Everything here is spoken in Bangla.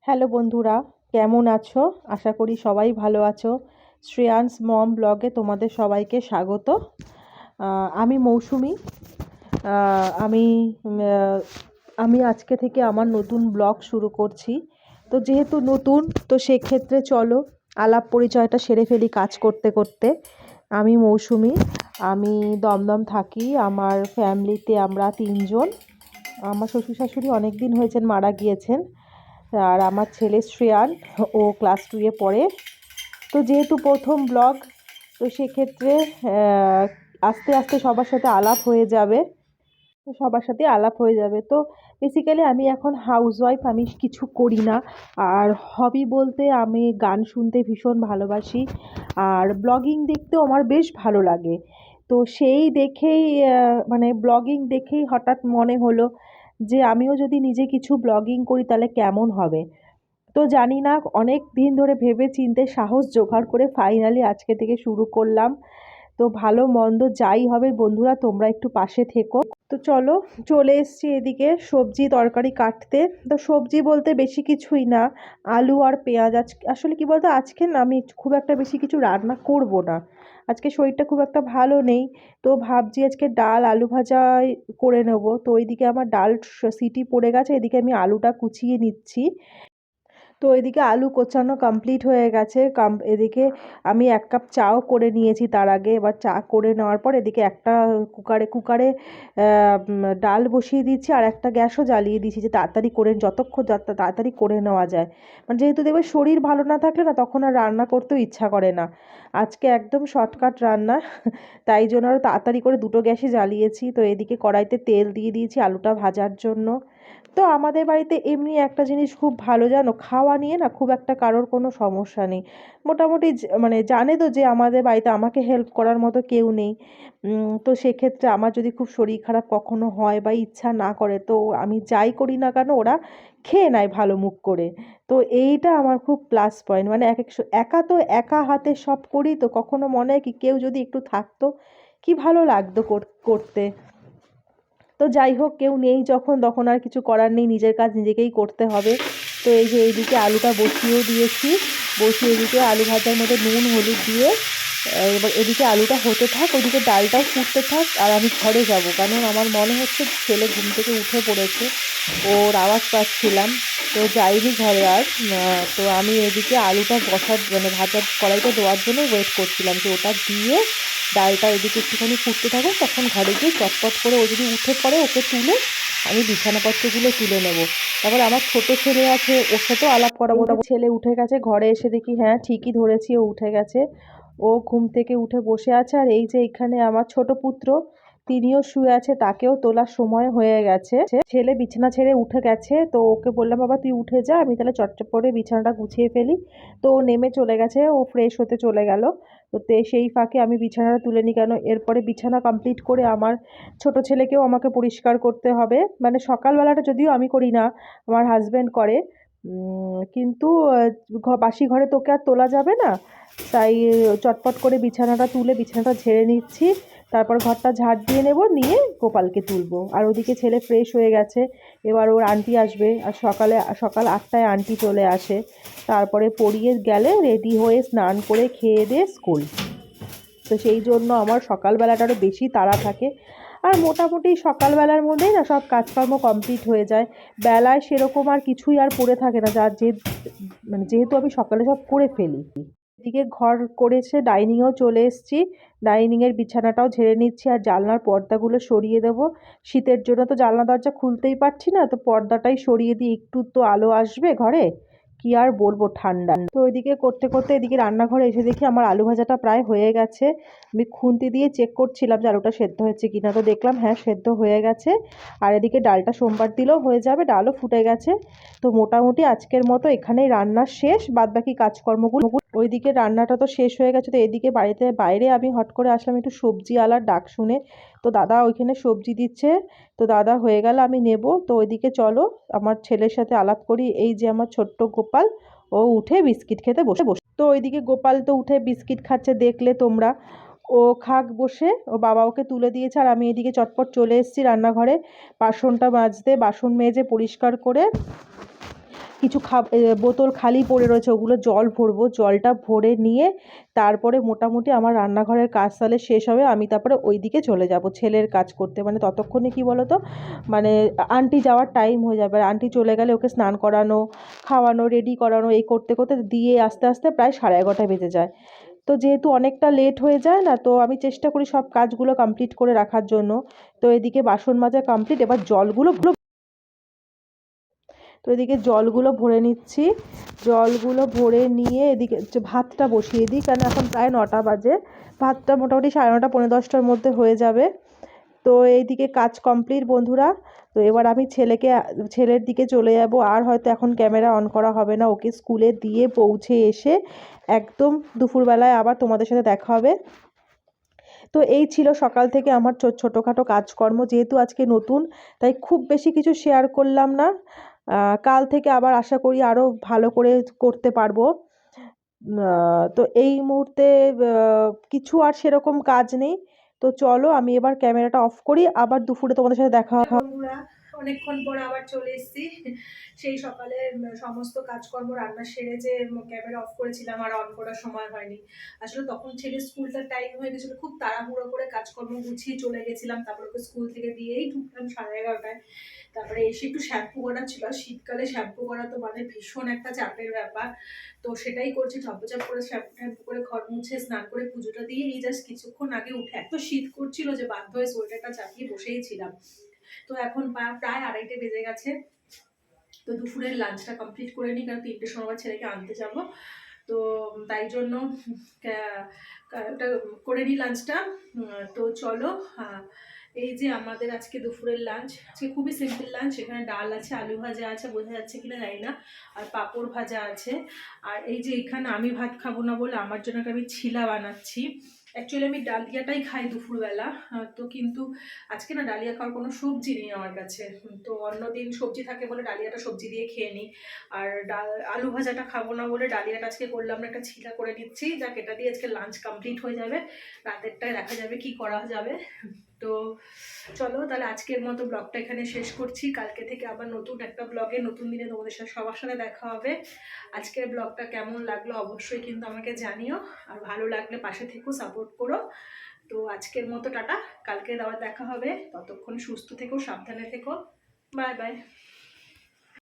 হ্যালো বন্ধুরা, কেমন আছো? আশা করি সবাই ভালো আছো। শ্রেয়ান্স মম ব্লগে তোমাদের সবাইকে স্বাগত। আমি মৌসুমি। আহ, আমি উম, আহ, আমি আজকে থেকে আমার নতুন ব্লগ শুরু করছি। তো যেহেতু নতুন, তো সেক্ষেত্রে চলো আলাপ পরিচয়টা সেরে ফেলি কাজ করতে করতে। আমি মৌসুমি, আমি দমদম থাকি। আমার ফ্যামিলিতে আমরা তিনজন। আমার শ্বশুর শাশুড়ি অনেক দিন হয়েছেন, মারা গিয়েছেন। আর আমার ছেলে শ্রেয়ান, ও ক্লাস 2-এ পড়ে। তো যেহেতু প্রথম ব্লগ, তো সেক্ষেত্রে আস্তে আস্তে সবার সাথে আলাপ হয়ে যাবে। তো বেসিক্যালি আমি এখন হাউসওয়াইফ, আমি কিছু করি না। আর হবি বলতে আমি গান শুনতে ভীষণ ভালোবাসি, আর ব্লগিং দেখতেও আমার বেশ ভালো লাগে। তো সেই দেখেই মানে ব্লগিং দেখেই হঠাৎ মনে হলো যে আমিও যদি নিজে কিছু ব্লগিং করি তাহলে কেমন হবে। তো জানি না, অনেক দিন ধরে ভেবে চিন্তে সাহস জোগাড় করে ফাইনালি আজকে থেকে শুরু করলাম। তো ভালো মন্দ যাই হবে বন্ধুরা, তোমরা একটু পাশে থেকো। তো চলো, চলে এসেছি এদিকে সবজি তরকারি কাটতে। তো সবজি বলতে বেশি কিছুই না, আলু আর পেঁয়াজ। আসলে কি বলতো, আজকে না আমি খুব একটা বেশি কিছু রান্না করব না। আজকে শরীরটা খুব একটা ভালো নেই। তো ভাবছি আজকে ডাল আলু ভাজা করে নেব। তো ওইদিকে আমার ডাল সিটি পড়ে গেছে, এদিকে আমি আলুটা কুচিয়ে নিচ্ছি। তো এদিকে আলু কোচানো কমপ্লিট হয়ে গেছে। এদিকে আমি 1 কাপ চাও করে নিয়েছি তার আগে। এবার চা করে নেওয়ার পর এদিকে একটা কুকারে ডাল বসিয়ে দিচ্ছি, আর একটা গ্যাসও জ্বালিয়ে দিচ্ছি যে তাড়াতাড়ি করে, যতক্ষণ তাড়াতাড়ি করে নেওয়া যায়। মানে যেহেতু দেখবে শরীর ভালো না থাকলে না, তখন আর রান্না করতেও ইচ্ছা করে না। আজকে একদম শর্টকাট রান্না, তাই জন্য আরও তাড়াতাড়ি করে দুটো গ্যাসই জ্বালিয়েছি। তো এদিকে কড়াইতে তেল দিয়ে দিয়েছি আলুটা ভাজার জন্য। তো আমাদের বাড়িতে এমনি একটা জিনিস খুব ভালো, জানো, খাওয়া নিয়ে না খুব একটা কারোর কোনো সমস্যা নেই। মোটামুটি মানে জানে তো যে আমাদের বাড়িতে আমাকে হেল্প করার মতো কেউ নেই। তো সেক্ষেত্রে আমার যদি খুব শরীর খারাপ কখনো হয় বা ইচ্ছা না করে, তো আমি যাই করি না কেন ওরা খেয়ে নেয় ভালো মুখ করে। তো এইটা আমার খুব প্লাস পয়েন্ট। মানে একা তো একা হাতে সব করি, তো কখনো মনে হয় কি কেউ যদি একটু থাকতো কি ভালো লাগতো করতে। তো যাই হোক, কেউ নেই যখন, তখন আর কিছু করার নেই, নিজের কাজ নিজেকেই করতে হবে। তো এই যে এইদিকে আলুটা বসিয়েও দিয়েছি, বসিয়ে এদিকে আলু ভাজার মধ্যে নুন হলুদ দিয়ে এবার এদিকে আলুটা হতে থাক, ওদিকে ডালটাও ফুটতে থাক। আর আমি ঘরে যাব, কারণ আমার মনে হচ্ছে ছেলে ঘুম থেকে উঠে পড়েছে, ওর আওয়াজ পাচ্ছিলাম। তো যাইনি ঘরে আর। তো আমি এদিকে আলুটা মানে ভাজার কড়াইতে দেওয়ার জন্য ওয়েট করছিলাম, যে ওটা দিয়ে ডালটা এদিকে একটুখানি ফুটতে থাকুক, তখন ঘরে গিয়ে চটপট করে ও যদি উঠে পড়ে ওকে তুলে আমি বিছানাপত্রগুলো তুলে নেব। তারপর আমার ছোট ছেলে আছে, ওর সাথেও আলাপ করাবো। ছেলে উঠে গেছে, ঘরে এসে দেখি হ্যাঁ ঠিকই ধরেছি, ও উঠে গেছে। ও ঘুম থেকে উঠে বসে আছে। আর এই যে এখানে আমার ছোট পুত্র, তিনিও শুয়ে আছে, তাকেও তোলার সময় হয়ে গেছে। ছেলে বিছানা ছেড়ে উঠে গেছে, তো ওকে বললাম বাবা তুই উঠে যা, আমি তাহলে চটচট করে বিছানাটা গুছিয়ে ফেলি। তো ও নেমে চলে গেছে, ও ফ্রেশ হতে চলে গেল। তো সেই ফাঁকে আমি বিছানাটা তুলে নিই, কেন এরপরে বিছানা কমপ্লিট করে আমার ছোট ছেলেকেও আমাকে পরিষ্কার করতে হবে। মানে সকালবেলাটা যদিও আমি করি না, আমার হাজবেন্ড করে। কিন্তু বাসি ঘরে তোকে আর তোলা যাবে না, তাই চটপট করে বিছানাটা তুলে বিছানাটা ঝেড়ে নিচ্ছি। তারপর ঘরটা ঝাড় দিয়ে নেব, নিয়ে গোপালকে তুলবো। আর ওদিকে ছেলে ফ্রেশ হয়ে গেছে, এবার ওর আন্টি আসবে। আর সকাল 8টায় আন্টি চলে আসে। তারপরে পড়িয়ে গেলে রেডি হয়ে স্নান করে খেয়ে দিয়ে স্কুল। তো সেই জন্য আমার সকালবেলাটারও বেশি তাড়া থাকে। আর মোটামুটি সকালবেলার মধ্যেই না সব কাজকর্ম কমপ্লিট হয়ে যায়। বেলায় সেরকম আর কিছুই আর পড়ে থাকে না, মানে যেহেতু আমি সকালে সব করে ফেলি। এদিকে ঘর করেছে, ডাইনিংয়েও চলে এসেছি। ডাইনিংয়ের বিছানাটাও ঝেড়ে নিচ্ছি, আর জানলার পর্দাগুলো সরিয়ে দেবো। শীতের জন্য তো জানলা দরজা খুলতেই পারছি না, তো পর্দাটাই সরিয়ে দিই, একটু তো আলো আসবে ঘরে। কি আর বলবো, ঠান্ডা। তো ওইদিকে করতে করতে এদিকে রান্নাঘরে এসে দেখি আমার আলু ভাজাটা প্রায় হয়ে গেছে। আমি খুন্তি দিয়ে চেক করছিলাম যে আলুটা সেদ্ধ হয়েছে কিনা, তো দেখলাম হ্যাঁ সেদ্ধ হয়ে গেছে। আর এদিকে ডালটা সোমবার দিলেও হয়ে যাবে, ডালও ফুটে গেছে। তো মোটামুটি আজকের মতো এখানেই রান্না শেষ, বাদবাকি কাজকর্মগুলো। ওইদিকে রান্নাটা তো শেষ হয়ে গেছে। তো এদিকে বাইরে আমি হট করে আসলাম একটু সবজি আলার ডাক শুনে। তো দাদা ওইখানে সবজি দিচ্ছে, তো দাদা হয়ে গেল আমি নেব। তো ওইদিকে চলো আমার ছেলের সাথে আলাপ করি। এই যে আমার ছোট্ট গোপাল, ও উঠে বিস্কিট খেতে বসে। তো ওইদিকে গোপাল তো উঠে বিস্কিট খাচ্ছে, দেখলে তোমরা। ও খাক বসে, ও বাবা ওকে তুলে দিয়েছে। আর আমি এদিকে চটপট চলে এসেছি রান্নাঘরে বাসনটা মাজতে। বাসন মেজে পরিষ্কার করে কিছু বোতল খালি পড়ে রয়েছে, ওগুলো জল ভরবো। জলটা ভরে নিয়ে তারপরে মোটামুটি আমার রান্নাঘরের কাজ তাহলে শেষ হবে, আমি তারপরে ওই দিকে চলে যাব ছেলের কাজ করতে। মানে ততক্ষণে কি বলো তো, মানে আন্টি যাওয়ার টাইম হয়ে যাবে, আর আন্টি চলে গেলে ওকে স্নান করানো, খাওয়ানো, রেডি করানো, এই করতে করতে দিয়ে আস্তে আস্তে প্রায় 11:30 বেজে যায়। তো যেহেতু অনেকটা লেট হয়ে যায় না, তো আমি চেষ্টা করি সব কাজগুলো কমপ্লিট করে রাখার জন্য। তো এদিকে বাসন মাজা কমপ্লিট, এবার জলগুলো ভরে নিচ্ছি। জলগুলো ভরে নিয়ে এদিকে ভাতটা বসিয়ে দিই, কারণ এখন প্রায় 9টা বাজে। ভাতটা মোটামুটি 9:30 পৌনে 10টার মধ্যে হয়ে যাবে। তো এইদিকে কাজ কমপ্লিট বন্ধুরা। তো এবার আমি ছেলের দিকে চলে যাব, আর হয়তো এখন ক্যামেরা অন করা হবে না, ওকে স্কুলে দিয়ে পৌঁছে এসে একদম দুপুরবেলায় আবার তোমাদের সাথে দেখা হবে। তো এই ছিল সকাল থেকে আমার ছোটোখাটো কাজকর্ম, যেহেতু আজকে নতুন তাই খুব বেশি কিছু শেয়ার করলাম না। কাল থেকে আবার আশা করি আরও ভালো করে করতে পারবো। তো এই মুহূর্তে কিছু আর সেরকম কাজ নেই। তো চলো আমি এবার ক্যামেরাটা অফ করি, আবার দুপুরে তোমাদের সাথে দেখা হবে। বন্ধুরা, অনেকক্ষণ পর আবার চলে এসেছি। সেই সকালে সমস্ত কাজকর্ম রান্না সেরে যে ক্যামেরা অফ করেছিলাম, আর অন করার সময় হয়নি। আসলে তখন ছেলের স্কুলটার টাইম হয়ে গেছিলো, খুব তাড়াহুড়ো করে কাজকর্ম গুছিয়ে চলে গেছিলাম। তারপর ওকে স্কুল থেকে দিয়েই ঢুকলাম 11:30টায়। তারপরে এসে একটু শ্যাম্পু করা ছিল, শীতকালে শ্যাম্পু করা তো মানে ভীষণ একটা চাপের ব্যাপার। তো সেটাই করছি, ঝপঝপ করে শ্যাম্পু করে ঘর মুছে স্নান করে পুজোটা দিয়ে এই জাস্ট কিছুক্ষণ আগে উঠে, এত শীত করছিল যে বাধ্য হয়ে সোয়েটারটা চাপিয়ে বসেই ছিলাম। তো এখন প্রায় 2:30 বেজে গেছে। তো দুপুরের লাঞ্চটা কমপ্লিট করে নিই, কারণ 3টের সময় ছেলেকে আনতে যাব। তো তাই জন্য ওটা করে নিই লাঞ্চটা। তো চলো, এই যে আমাদের আজকে দুপুরের লাঞ্চ, আজকে খুবই সিম্পল লাঞ্চ। এখানে ডাল আছে, আলু ভাজা আছে, বোঝা যাচ্ছে কিনা জানি না, আর পাঁপড় ভাজা আছে। আর এই যে এখানে আমি ভাত খাবো না বলে আমার জন্য আমি ছিলা বানাচ্ছি। অ্যাকচুয়ালি আমি ডালিয়াটাই খাই দুপুরবেলা। তো কিন্তু আজকে না ডালিয়া খাওয়ার কোনো সবজি নেই আমার কাছে। তো অন্যদিন সবজি থাকে বলে ডালিয়াটা সবজি দিয়ে খেয়ে নিই। আর আলু ভাজাটা খাবো না বলে ডালিয়াটা আজকে করলাম না, একটা ছিলা করে নিচ্ছি। যাক, এটা দিয়ে আজকে লাঞ্চ কমপ্লিট হয়ে যাবে। রাতেরটায় দেখা যাবে কি করা যাবে। তো চলো তাহলে আজকের মতো ব্লগটা এখানে শেষ করছি। কালকে থেকে আবার নতুন একটা ব্লগে নতুন দিনে তোমাদের সাথে সবার সাথে দেখা হবে। আজকের ব্লগটা কেমন লাগলো অবশ্যই কিন্তু আমাকে জানিও, আর ভালো লাগলে পাশে থেকো, সাপোর্ট করো। তো আজকের মতো টাটা, কালকে আবার দেখা হবে। ততক্ষণ সুস্থ থেকো, সাবধানে থেকো, বাই বাই।